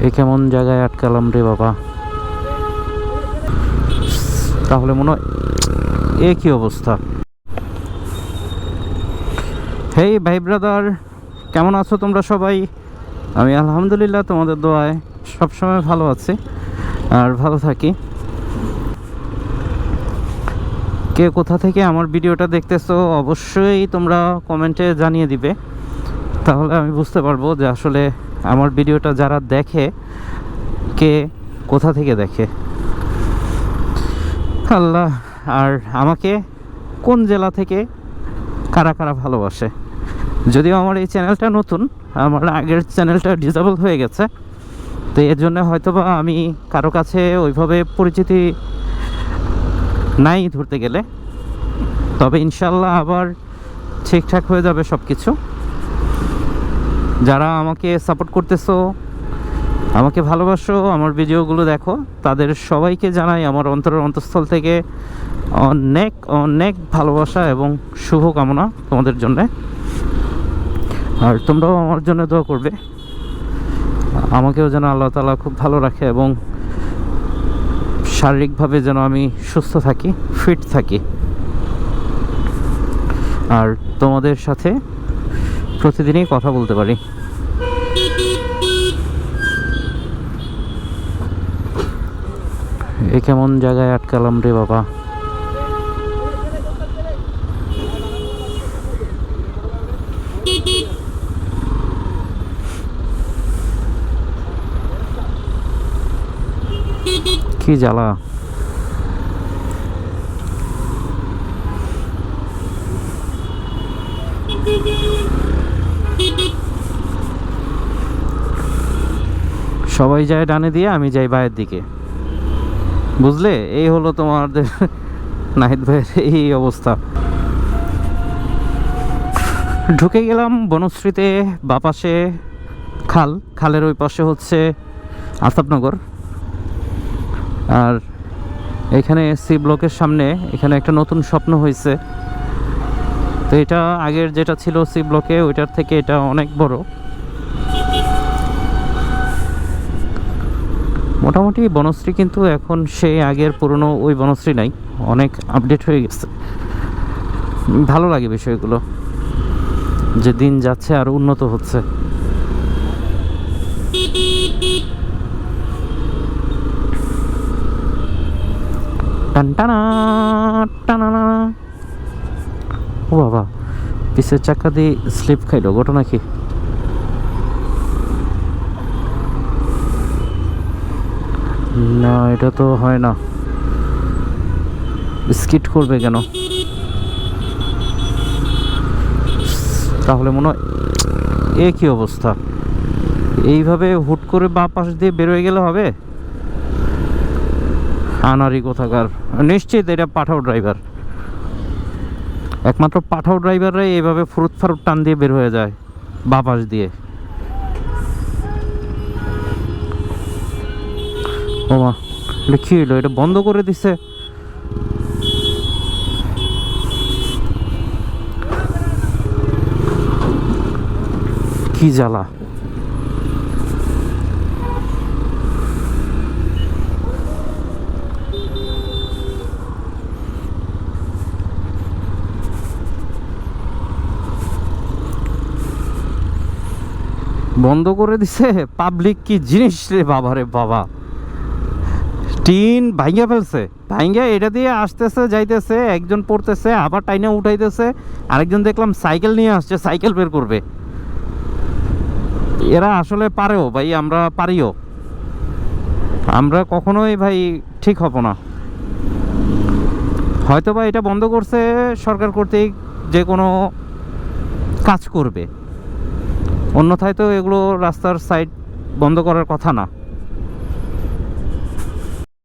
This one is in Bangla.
এ কেমন জায়গায় আটকালাম রে বাবা। তাহলে মনে হয় এ কি অবস্থা। হেই ভাই ব্রাদার, কেমন আছো তোমরা সবাই? আমি আলহামদুলিল্লাহ তোমাদের দোয়ায় সবসময় ভালো আছি আর ভালো থাকি। কে কোথা থেকে আমার ভিডিওটা দেখতেছো অবশ্যই তোমরা কমেন্টে জানিয়ে দিবে, তাহলে আমি বুঝতে পারবো যে আসলে আমার ভিডিওটা যারা দেখে কে কোথা থেকে দেখে। আল্লাহ, আর আমাকে কোন জেলা থেকে কারা কারা ভালোবাসে। যদিও আমার এই চ্যানেলটা নতুন, আমার আগের চ্যানেলটা ডিসেবল হয়ে গেছে, তো এর জন্য হয়তোবা আমি কারো কাছে ওইভাবে পরিচিতি নাই ধরতে গেলে, তবে ইনশাল্লাহ আবার ঠিকঠাক হয়ে যাবে সব কিছু। যারা আমাকে সাপোর্ট করতেছো, আমাকে ভালোবাসো, আমার ভিডিওগুলো দেখো, তাদের সবাইকে জানাই আমার অন্তরের অন্তঃস্থল থেকে অনেক অনেক ভালোবাসা এবং শুভকামনা তোমাদের জন্যে। আর তোমরাও আমার জন্য দোয়া করবে, আমাকেও যেন আল্লাহ তাআলা খুব ভালো রাখে এবং শারীরিকভাবে যেন আমি সুস্থ থাকি, ফিট থাকি, আর তোমাদের সাথে প্রতিদিনই কথা বলতে পারি। এ কেমন জায়গায় আটকালাম রে বাবা। কি জ্বালা। সবাই যায় ডানে দিয়ে, আমি যাই বায়ের দিকে, বুঝলে? এই হলো তোমাদের নাহিদ ভাইয়ের এই অবস্থা। ঢুকে গেলাম বনশ্রীতে, বাপাশে খালের ওই পাশে হচ্ছে আফতাবনগর, আর এখানে সি ব্লকের সামনে এখানে একটা নতুন স্বপ্ন হয়েছে। তো এটা আগের যেটা ছিল সি ব্লকে, ওইটার থেকে এটা অনেক বড়। মোটামুটি বনশ্রী কিন্তু এখন সেই আগের পুরনো ওই বনশ্রী নাই, অনেক আপডেট হয়ে গেছে। ভালো লাগে বিষয়গুলো, যে দিন যাচ্ছে আর উন্নত হচ্ছে। টানটানা টানানা। ও বাবা, পিছের চাকা দিয়ে স্লিপ খাইলো, ঘটনা কি? না, এটা তো হয় না। স্কিট করবে কেন? তাহলে মনে হয় এ কি অবস্থা। এইভাবে হুট করে বাঁ পাশ দিয়ে বেরোয় গেলে হবে? আনারি কোথাকার, নিশ্চিত এটা পাঠাও ড্রাইভার। একমাত্র পাঠাও ড্রাইভাররাই এইভাবে ফুরুত ফারুত টান দিয়ে বের হয়ে যায় বাঁ পাশ দিয়ে। ও মা, এটা কি হইলো? এটা বন্ধ করে দিছে। কি জ্বালা। বন্ধ করে দিছে। পাবলিক কি জিনিস রে বাবা, রে বাবা। টিন ভাঙ্গা ফেলছে, ভাঙ্গা এটা দিয়ে আসতেছে যাইতেছে, একজন পড়তেছে আবার টাইনে উঠাইতেছে, আরেকজন দেখলাম সাইকেল নিয়ে আসছে, সাইকেল বের করবে। এরা আসলে পারেও ভাই, আমরা পারিও, আমরা কখনোই ভাই ঠিক হব না। হয়তো বা এটা বন্ধ করছে সরকার কর্তৃক, যে কোনো কাজ করবে, অন্যথায় তো এগুলো রাস্তার সাইড বন্ধ করার কথা না।